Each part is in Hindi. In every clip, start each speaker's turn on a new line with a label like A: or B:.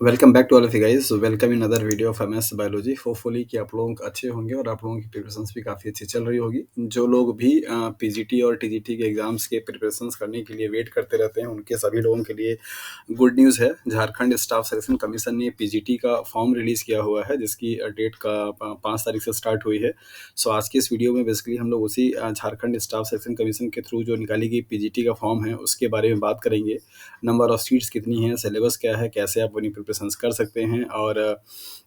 A: Welcome back to all of you guys. Welcome in other video of MS biology. Hopefully कि आप लोग अच्छे होंगे और आप लोगों की प्रिपरेशंस भी काफ़ी अच्छी चल रही होगी। जो लोग भी पीजीटी और टीजीटी के एग्जाम्स के प्रिपरेशंस करने के लिए वेट करते रहते हैं, उनके सभी लोगों के लिए गुड न्यूज़ है। झारखंड स्टाफ सिलेक्शन कमीशन ने पीजीटी का फॉर्म रिलीज़ किया हुआ है, जिसकी डेट का 5 तारीख से स्टार्ट हुई है। सो आज की इस वीडियो में बेसिकली हम लोग उसी झारखंड स्टाफ सिलेक्शन कमीशन के थ्रू जो निकाली गई पीजीटी का फॉर्म है उसके बारे में बात करेंगे। नंबर ऑफ सीट्स कितनी है, सिलेबस क्या है, कैसे आप अपनी प्रिपरेशंस कर सकते हैं और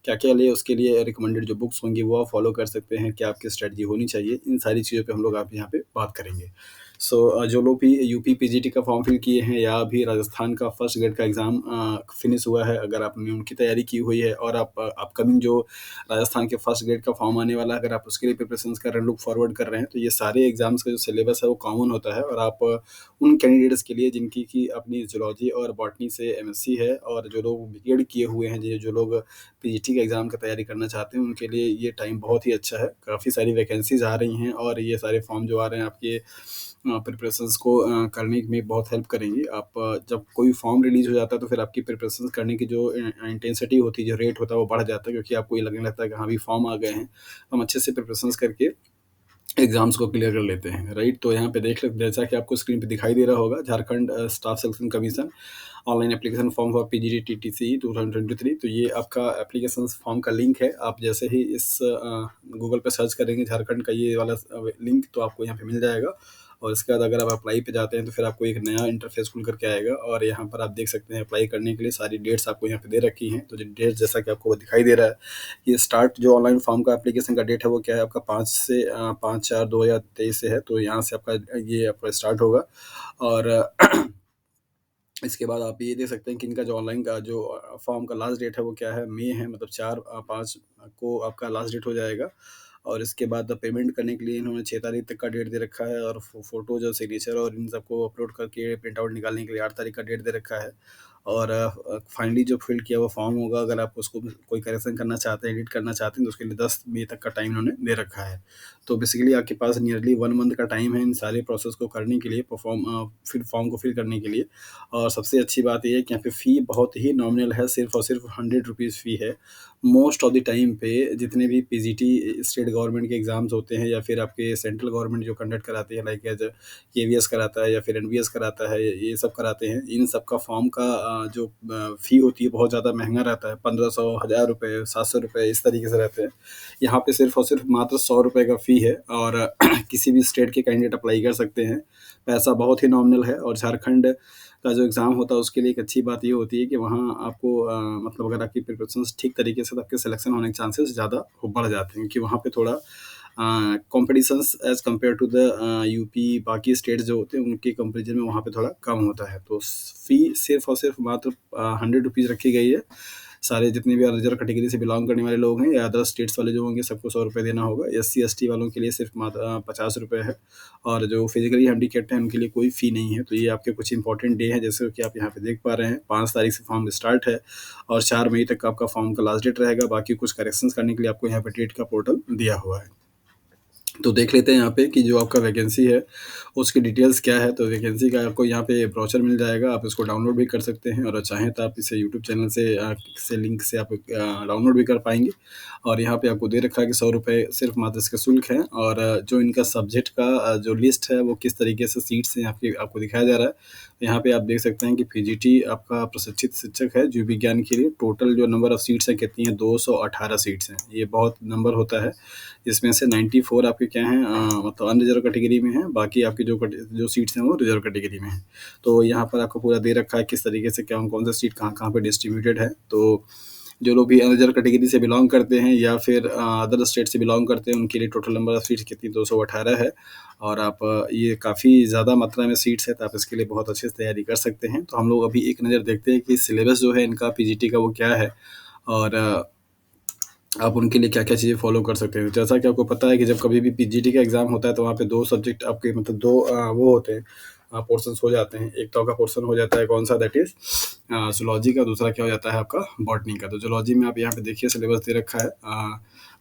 A: क्या क्या लिए उसके लिए रिकमेंडेड जो बुक्स होंगी वो आप फॉलो कर सकते हैं, क्या आपकी स्ट्रेटजी होनी चाहिए, इन सारी चीज़ों पे हम लोग आप यहाँ पे बात करेंगे। जो लोग भी यूपी पीजीटी का फॉर्म फिल किए हैं या अभी राजस्थान का फर्स्ट ग्रेड का एग्ज़ाम फिनिश हुआ है, अगर आपने उनकी तैयारी की हुई है और आप अपकमिंग जो राजस्थान के फर्स्ट ग्रेड का फॉर्म आने वाला है, अगर आप उसके लिए प्रिपरेशंस कर रहे हैं, लुक फॉरवर्ड कर रहे हैं, तो ये सारे एग्जाम्स का जो सिलेबस है वो कॉमन होता है। और आप उन कैंडिडेट्स के लिए जिनकी की अपनी जूलॉजी और बॉटनी से एमएससी है और जो लोग बीएड किए हुए हैं, जो लोग पीजीटी के एग्ज़ाम की तैयारी करना चाहते हैं, उनके लिए ये टाइम बहुत ही अच्छा है। काफ़ी सारी वैकेंसीज आ रही हैं और ये सारे फॉर्म जो आ रहे हैं आपके प्रिपरेशंस को करने में बहुत हेल्प करेंगी। आप जब कोई फॉर्म रिलीज़ हो जाता है तो फिर आपकी प्रिपरेशंस करने की जो इंटेंसिटी होती है, जो रेट होता है वो बढ़ जाता है, क्योंकि आपको ये लगने लगता है कि हाँ, अभी फॉर्म आ गए हैं, हम अच्छे से प्रिपरेशंस करके एग्ज़ाम्स को क्लियर कर लेते हैं, राइट? तो यहाँ पे देख लें, जैसा कि आपको स्क्रीन पे दिखाई दे रहा होगा, Jharkhand staff selection commission online application form for PGT TTC 2023। तो ये आपका एप्लीकेशन फॉर्म का लिंक है। आप जैसे ही इस गूगल पे सर्च करेंगे झारखंड का ये वाला लिंक, तो आपको यहाँ पे मिल जाएगा। और इसके बाद अगर आप अप्लाई पे जाते हैं तो फिर आपको एक नया इंटरफेस खुल करके आएगा और यहाँ पर आप देख सकते हैं अप्लाई करने के लिए सारी डेट्स आपको यहाँ पे दे रखी हैं। तो जो डेट जैसा कि आपको दिखाई दे रहा है, ये स्टार्ट जो ऑनलाइन फॉर्म का एप्लीकेशन का डेट है वो क्या है आपका 5/4/2023 से है। तो यहाँ से आपका ये आपका स्टार्ट होगा और इसके बाद आप ये देख सकते हैं कि इनका जो ऑनलाइन का जो फॉर्म का लास्ट डेट है वो क्या है, मई है, मतलब 4/5 को आपका लास्ट डेट हो जाएगा। और इसके बाद पेमेंट करने के लिए इन्होंने 6 तारीख तक का डेट दे रखा है और फोटो जो सिग्नेचर और इन सबको अपलोड करके प्रिंट आउट निकालने के लिए 8 तारीख का डेट दे रखा है। और फाइनली जो फिल किया हुआ फॉर्म होगा, अगर आप उसको कोई करेक्शन करना चाहते हैं, एडिट करना चाहते हैं, तो उसके लिए 10 मई तक का टाइम इन्होंने दे रखा है। तो बेसिकली आपके पास नियरली 1 मंथ का टाइम है इन सारे प्रोसेस को करने के लिए, फिर फॉर्म को फिल करने के लिए। और सबसे अच्छी बात ये है कि यहाँ पे फ़ी बहुत ही नॉमिनल है, सिर्फ़ और सिर्फ 100 रुपीज़ फ़ी है। मोस्ट ऑफ द टाइम पे जितने भी पीजीटी स्टेट गवर्नमेंट के एग्ज़ाम्स होते हैं या फिर आपके सेंट्रल गवर्नमेंट जो कंडक्ट कराती है, लाइक एज केवीएस कराता है या फिर एनवीएस कराता है, ये सब कराते हैं, इन सब का फॉर्म का जो फ़ी होती है बहुत ज़्यादा महंगा रहता है। 1500, 1000 रुपये, 700 रुपये, इस तरीके से रहते हैं। यहाँ पे सिर्फ़ और सिर्फ मात्र 100 रुपये का फ़ी है और किसी भी स्टेट के कैंडिडेट अप्लाई कर सकते हैं। पैसा बहुत ही नॉमिनल है। और झारखंड का जो एग्ज़ाम होता है उसके लिए एक अच्छी बात ये होती है कि वहाँ आपको मतलब अगर आपकी प्रिपरेशंस ठीक तरीके से, तो आपके सिलेक्शन होने के चांसेस ज़्यादा वो बढ़ जाते हैं, क्योंकि वहाँ पे थोड़ा competitions as compared to the UP, बाकी स्टेट्स जो होते हैं उनके कंपैरिजन में वहाँ पे थोड़ा कम होता है। तो फ़ी सिर्फ़ और सिर्फ मात्र 100 रुपीज़ रखी गई है। सारे जितने भी रिजर्व कैटेगरी से बिलॉन्ग करने वाले लोग हैं या अदर स्टेट्स वाले जो होंगे, सबको 100 रुपये देना होगा। एससी एसटी वालों के लिए सिर्फ मात्र 50 रुपये है। और जो फिजिकली हैंडीकैप्ड हैं उनके लिए कोई फ़ी नहीं है। तो ये आपके कुछ इंपॉर्टेंट डे हैं, जैसे कि आप यहाँ पे देख पा रहे हैं। 5 तारीख से फॉर्म स्टार्ट है और 4 मई तक आपका फॉर्म का लास्ट डेट रहेगा। बाकी कुछ करेक्शंस करने के लिए आपको यहाँ पे डेट का पोर्टल दिया हुआ है। तो देख लेते हैं यहाँ पे कि जो आपका वैकेंसी है उसकी डिटेल्स क्या है। तो वैकेंसी का आपको यहाँ पे ब्रोचर मिल जाएगा, आप इसको डाउनलोड भी कर सकते हैं और चाहें तो आप इसे यूट्यूब चैनल से लिंक से आप डाउनलोड भी कर पाएंगे। और यहाँ पे आपको दे रखा है कि 100 रुपये सिर्फ मात्र इसका शुल्क है। और जो इनका सब्जेक्ट का जो लिस्ट है वो किस तरीके से सीट्स हैं आपकी आपको दिखाया जा रहा है। तो यहाँ पे आप देख सकते हैं कि पीजीटी आपका प्रशिक्षित शिक्षक है जीव विज्ञान के लिए। टोटल जो नंबर ऑफ सीट्स हैं कितनी है, 218 सीट्स हैं। ये बहुत नंबर होता है। इसमें से 94 आपके क्या हैं, मतलब अनरिजर्व कैटेगरी में हैं। बाकी आपकी जो सीट्स हैं वो रिजर्व कैटेगरी में हैं। तो यहाँ पर आपको पूरा दे रखा है किस तरीके से क्या कौन सा सीट कहाँ कहाँ पे डिस्ट्रीब्यूटेड है। तो जो लोग भी अनरिजर्व कैटेगरी से बिलोंग करते हैं या फिर अदर स्टेट से बिलोंग करते हैं, उनके लिए टोटल नंबर ऑफ सीट्स कितनी, 218 है। और आप ये काफ़ी ज़्यादा मात्रा में सीट्स है, तो आप इसके लिए बहुत अच्छे से तैयारी कर सकते हैं। तो हम लोग अभी एक नज़र देखते हैं कि सिलेबस जो है इनका पीजीटी का वो क्या है और आप उनके लिए क्या-क्या चीज़ें फ़ॉलो कर सकते हैं। जैसा कि आपको पता है कि जब कभी भी पीजीटी का एग्ज़ाम होता है तो वहाँ पे 2 सब्जेक्ट आपके मतलब 2 वो होते हैं, पोर्शंस हो जाते हैं। एक तो आपका पोर्शन हो जाता है कौन-सा, दैट इज़ ज़ूलॉजी का। दूसरा क्या हो जाता है आपका बॉटनी का। तो ज़ूलॉजी में आप यहाँ पे देखिए सिलेबस दे रखा है।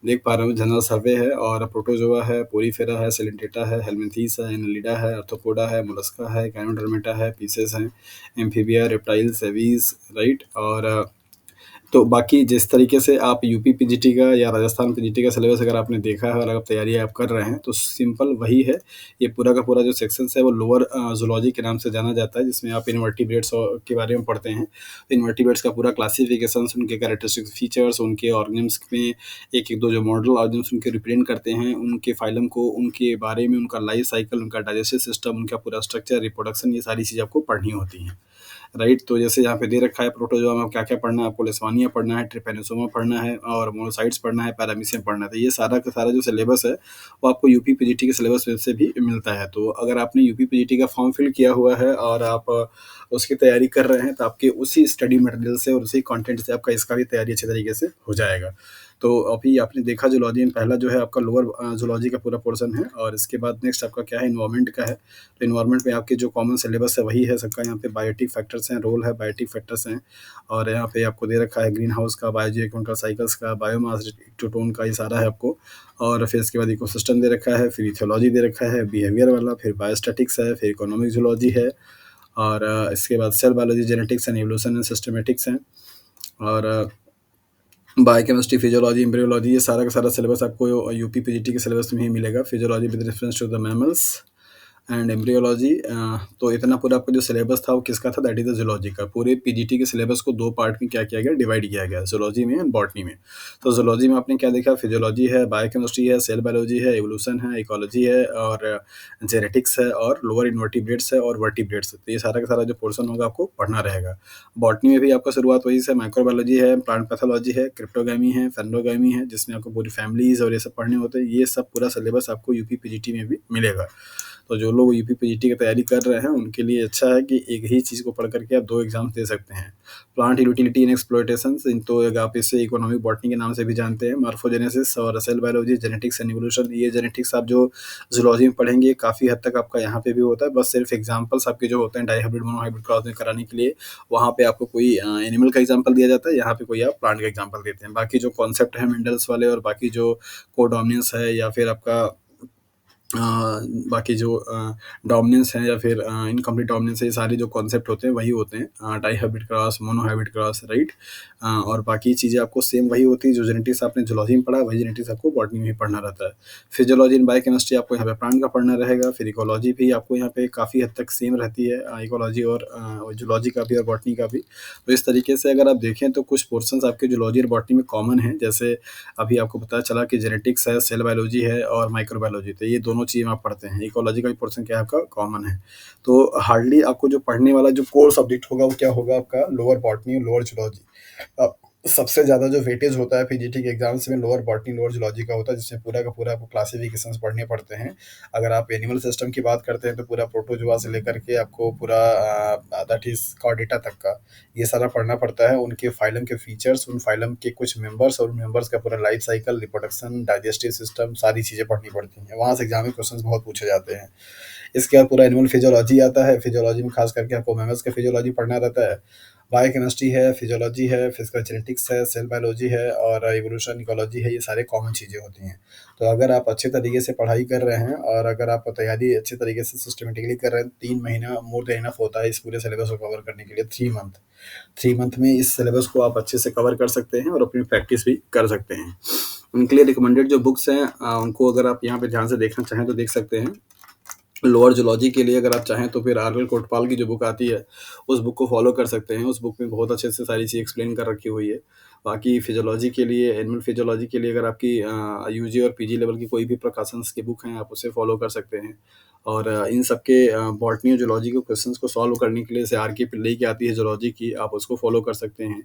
A: देख पा रहे हो, जनरल सर्वे है और प्रोटोज़ोआ है, पोरीफेरा है, सेलेंटेटा है, हेलमिंथीस है, एनालिडा है, आर्थ्रोपोडा है, मोलस्का है, गाइनोडर्मेटा है, पीसेस हैं, एम्फीबिया, रेप्टाइल्स, एवीज़, राइट। और तो बाकी जिस तरीके से आप यूपी पीजीटी का या राजस्थान पीजीटी का सिलेबस अगर आपने देखा है और अगर तैयारी आप कर रहे हैं, तो सिंपल वही है। ये पूरा का पूरा जो सेक्शंस है वो लोअर ज़ूलॉजी के नाम से जाना जाता है, जिसमें आप इनवर्टिब्रेट्स के बारे में पढ़ते हैं। इनवर्टिब्रेट्स का पूरा क्लासिफिकेशंस, उनके कैरेक्टरिस्टिक फीचर्स, उनके ऑर्गेनिम्स में एक-एक, दो जो मॉडल ऑर्गेनिम्स उनके रिप्रेजेंट करते हैं, उनके फाइलम को, उनके बारे में, उनका लाइफ साइकिल, उनका डाइजेस्टिव सिस्टम, उनका पूरा स्ट्रक्चर, रिप्रोडक्शन, ये सारी चीज़ें आपको पढ़नी होती हैं। राइट? तो जैसे यहाँ पे दे रखा है प्रोटोज़ोआ में क्या-क्या पढ़ना है आपको, लेशमानिया पढ़ना है, ट्रिपैनोसोमा पढ़ना है और मोनोसाइट्स पढ़ना है, पैरामीशियम पढ़ना है। तो ये सारा का सारा जो सिलेबस है, वो आपको यूपी पीजीटी के सिलेबस में से भी मिलता है। तो अगर आपने यूपी पीजीटी का फॉर्म फिल किया हुआ है और आप उसकी तैयारी कर रहे हैं, तो आपके उसी स्टडी मटेरियल से और उसी कंटेंट से आपका इसका भी तैयारी अच्छे तरीके से हो जाएगा। तो अभी आपने देखा ज़ूलॉजी में पहला जो है आपका लोअर ज़ूलॉजी का पूरा पोर्शन है और इसके बाद नेक्स्ट आपका क्या है, एनवायरनमेंट का है। तो एनवायरनमेंट में आपके जो कॉमन सिलेबस है वही है सबका। यहाँ पे बायोटिक फैक्टर्स हैं, रोल है, बायोटिक फैक्टर्स हैं और यहाँ पे आपको दे रखा है ग्रीन हाउस का, बायोजियोकेमिकल साइकिल्स का, बायोमास टोटोन का, ये सारा है आपको। और फिर इसके बाद इकोसिस्टम दे रखा है, फिर इथियोलॉजी दे रखा है, बिहेवियर वाला, फिर बायोस्टैटिक्स है, फिर इकोनॉमिक ज़ूलॉजी है और इसके बाद cell biology, genetics and evolution and systematics हैं और बायोकेमिस्ट्री, फिजियोलॉजी, एम्ब्रियोलॉजी, ये सारा का सारा सिलेबस आपको यूपी पीजीटी के सिलेबस में ही मिलेगा। Physiology with reference to the mammals and embryology. तो इतना पूरा आपका जो सिलेबस था वो किसका था, दैट इज़ द ज़ूलॉजी का। पूरे पीजीटी के सिलेबस को 2 पार्ट में क्या किया गया, डिवाइड किया गया, ज़ूलॉजी में एंड बॉटनी में। तो ज़ूलॉजी में आपने क्या देखा, फिजियोलॉजी है, बायोकेमिस्ट्री है, सेल बायोलॉजी है, इवोल्यूशन है, इकोलॉजी है और जेनेटिक्स है और लोअर इन्वर्टिब्रेट्स है और वर्टिब्रेट्स है। तो ये सारा का सारा जो पोर्शन होगा आपको पढ़ना रहेगा। बॉटनी में भी आपका शुरुआत वहीं से, माइक्रोबायोलॉजी है, प्लांट पैथोलॉजी है, क्रिप्टोगामी है, फेनोगामी है, जिसमें आपको पूरी फैमिलीज़ और ये सब पढ़ने होते हैं। ये सब पूरा सिलेबस आपको यूपी पीजीटी में भी मिलेगा। तो जो लोग यूपी पीजीटी की तैयारी कर रहे हैं, उनके लिए अच्छा है कि एक ही चीज़ को पढ़ कर के आप 2 एग्ज़ाम्स दे सकते हैं। प्लांट यूटिलिटी एंड एक्सप्लॉइटेशंस, इन तो आप इसे इकोनॉमिक बॉटनी के नाम से भी जानते हैं। मॉर्फोजेनेसिस और cell biology, genetics and evolution, ये जेनेटिक्स आप जो ज़ूलॉजी में पढ़ेंगे काफ़ी हद तक आपका यहाँ पे भी होता है। बस सिर्फ एग्ज़ाम्पल्स आपके जो होते हैं डाइहाइब्रिड, मोनोहाइब्रिड क्रॉसिंग कराने के लिए, वहाँ पे आपको कोई एनिमल का एग्ज़ाम्पल दिया जाता है, यहाँ पे कोई आप प्लांट का एग्ज़ाम्पल देते हैं। बाकी जो कॉन्सेप्ट है मेंडल्स वाले और बाकी जो कोडोमिनेंस है या फिर आपका अ, बाकी जो डोमिनेंस है या फिर इनकम्प्लीट डोमिनेंस है, ये सारे जो कॉन्सेप्ट होते हैं वही होते हैं। Dihybrid cross, monohybrid cross, right? और बाकी चीज़ें आपको सेम वही होती है जो जेनेटिक्स आपने ज़ूलॉजी में पढ़ा, वही जेनेटिक्स आपको बॉटनी में भी पढ़ना रहता है। फिजियोलॉजी एंड बायोकेमिस्ट्री आपको यहाँ पे प्लांट का पढ़ना रहेगा, फिर इकोलॉजी भी आपको यहाँ पे काफ़ी हद तक सेम रहती है, इकोलॉजी और ज़ूलॉजी का भी और बॉटनी का भी। तो इस तरीके से अगर आप देखें तो कुछ पोर्शंस आपके ज़ूलॉजी और बॉटनी में कॉमन हैं, जैसे अभी आपको पता चला कि जेनेटिक्स है, सेल बायोलॉजी है और माइक्रोबायोलॉजी, तो ये दोनों चीज़ें आप पढ़ते हैं। इकोलॉजी का भी पोर्शन क्या है आपका, कॉमन है। तो हार्डली आपको जो पढ़ने वाला जो कोर सब्जेक्ट होगा वो क्या होगा आपका, लोअर बॉटनी और लोअर ज़ूलॉजी। सबसे ज़्यादा जो वेटेज होता है पीजीटी के एग्जाम्स में लोअर बॉटनी, लोअर ज़ूलॉजी का होता है, जिसमें पूरा का पूरा आपको क्लासिफिकेशंस पढ़ने पड़ते हैं। अगर आप एनिमल सिस्टम की बात करते हैं तो पूरा प्रोटोजोआ से लेकर के आपको पूरा दैट इज़ कॉर्डेटा तक का ये सारा पढ़ना पड़ता है। उनके फाइलम के फीचर्स, उन फाइलम के कुछ मेंबर्स और उन मेंबर्स का पूरा life cycle, reproduction, digestive system, सारी चीज़ें पढ़नी पड़ती हैं। वहाँ से एग्जाम में क्वेश्चंस बहुत पूछे जाते हैं। इसके बाद पूरा एनिमल फिजियोलॉजी आता है। फिजियोलॉजी में खास करके आपको मैमल्स का फिजियोलॉजी पढ़ना रहता है। बायोकेमिस्ट्री है, फिजियोलॉजी है, फिजिकल जेनेटिक्स है, सेल बायोलॉजी है और इवोल्यूशन, इकोलॉजी है, ये सारे कॉमन चीज़ें होती हैं। तो अगर आप अच्छे तरीके से पढ़ाई कर रहे हैं और अगर आप तैयारी अच्छे तरीके से सिस्टमेटिकली कर रहे हैं, 3 महीना मोर देन इनफ होता है इस पूरे सिलेबस को कवर करने के लिए। 3 मंथ, 3 मंथ में इस सिलेबस को आप अच्छे से कवर कर सकते हैं और अपनी प्रैक्टिस भी कर सकते हैं। उनके लिए रिकमेंडेड जो बुक्स हैं, उनको अगर आप यहाँ पे ध्यान से देखना चाहें तो देख सकते हैं। लोअर ज़ूलॉजी के लिए अगर आप चाहें तो फिर आर.एल. कोटपाल की जो बुक आती है, उस बुक को फ़ॉलो कर सकते हैं। उस बुक में बहुत अच्छे से सारी चीज़ें एक्सप्लेन कर रखी हुई है। बाकी फिजियोलॉजी के लिए, एनिमल फिजियोलॉजी के लिए अगर आपकी यूजी और पीजी लेवल की कोई भी प्रकाशंस की बुक हैं, आप उसे फ़ॉलो कर सकते हैं। और इन सब के बॉटनी और ज़ूलॉजी के क्वेश्चंस को सॉल्व करने के लिए जैसे आर.के. पिल्लई की आती है ज़ूलॉजी की, आप उसको फ़ॉलो कर सकते हैं।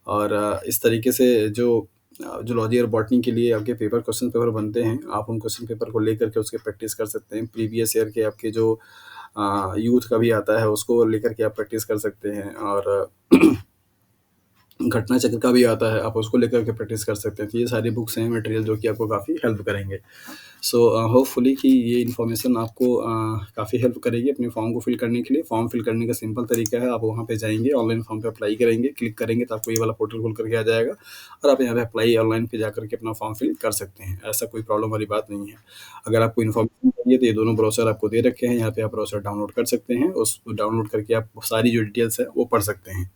A: और इस तरीके से जो जूलॉजी और बॉटनी के लिए आपके क्वेश्चन पेपर बनते हैं, आप उन क्वेश्चन पेपर को लेकर के उसकी प्रैक्टिस कर सकते हैं। प्रीवियस ईयर के आपके जो यूथ का भी आता है, उसको लेकर के आप प्रैक्टिस कर सकते हैं और घटना चक्र का भी आता है, आप उसको लेकर के प्रैक्टिस कर सकते हैं। तो ये सारी बुक्स हैं, मटेरियल जो कि आपको काफ़ी हेल्प करेंगे। सो होपफुली कि ये इन्फॉर्मेशन आपको काफ़ी हेल्प करेगी अपने फॉर्म को फिल करने के लिए। फॉर्म फिल करने का सिंपल तरीका है, आप वहाँ पे जाएँगे, ऑनलाइन फॉर्म पे अप्लाई करेंगे, क्लिक करेंगे तो आपको ये वाला पोर्टल खुल करके आ जाएगा और आप यहाँ पे अप्लाई ऑनलाइन पे जाकर के अपना फॉर्म फिल कर सकते हैं। ऐसा कोई प्रॉब्लम वाली बात नहीं है। अगर आपको इन्फॉर्मेशन चाहिए तो ये दोनों ब्राउज़र आपको दे रखे हैं, यहाँ पे आप ब्राउज़र डाउनलोड कर सकते हैं। उस डाउनलोड करके आप सारी जो डिटेल्स है वो पढ़ सकते हैं।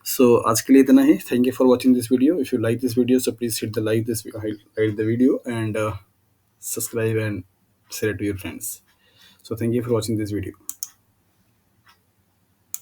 A: सो आज के लिए इतना ही। Thank you for watching this video. If you like this video so please hit the like the video and subscribe and share it to your friends. So thank you for watching this video.